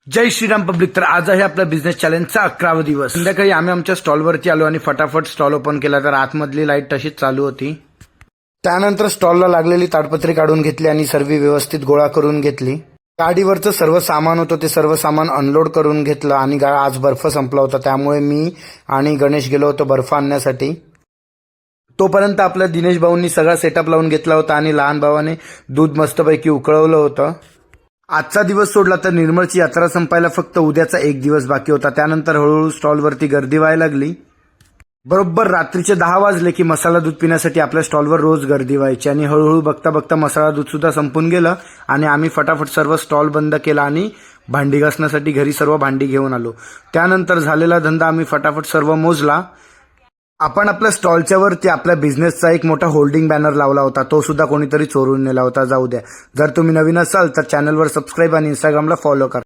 जय Shriram public. तर आज आहे आपला बिझनेस चॅलेंजचा 11वा दिवस. संध्याकाळी आम्ही आमच्या स्टॉलवरती आलो आणि फटाफट स्टॉल ओपन केला. तर आतमधली लाईट तशीच चालू होती. त्यानंतर स्टॉलला लागलेली ताडपत्री काढून घेतली आणि सर्व व्यवस्थित गोळा करून घेतली. गाडीवरचं सर्व सामान होतं ते सर्व सामान अनलोड करून घेतलं आणि आज बर्फ संपला होता, त्यामुळे मी आणि गणेश गेलो होतो बर्फ आणण्यासाठी. तोपर्यंत आपल्या दिनेश भाऊंनी सगळा सेटअप लावून घेतला होता आणि लहान भावाने दूध मस्तपैकी उकळवलं होतं. आजचा दिवस सोडला तर निर्मळची यात्रा संपायला फक्त उद्याचा एक दिवस बाकी होता. त्यानंतर हळूहळू स्टॉलवरती गर्दी व्हायला लागली. बरोबर रात्रीचे 10 वाजले की मसाला दूध पिण्यासाठी आपल्या स्टॉलवर रोज गर्दी व्हायची आणि हळूहळू बघता बघता मसाला दूध सुद्धा संपून गेलं आणि आम्ही फटाफट सर्व स्टॉल बंद केला आणि भांडी घासण्यासाठी घरी सर्व भांडी घेऊन आलो. त्यानंतर झालेला धंदा आम्ही फटाफट सर्व मोजला. आपण आपल्या स्टॉलच्या वरती आपल्या बिझनेसचा एक मोठा होल्डिंग बॅनर लावला होता, तो सुद्धा कोणीतरी चोरून नेला होता. जाऊ द्या. जर तुम्ही नवीन असाल तर चॅनलवर सबस्क्राईब आणि इंस्टाग्रामला फॉलो करा.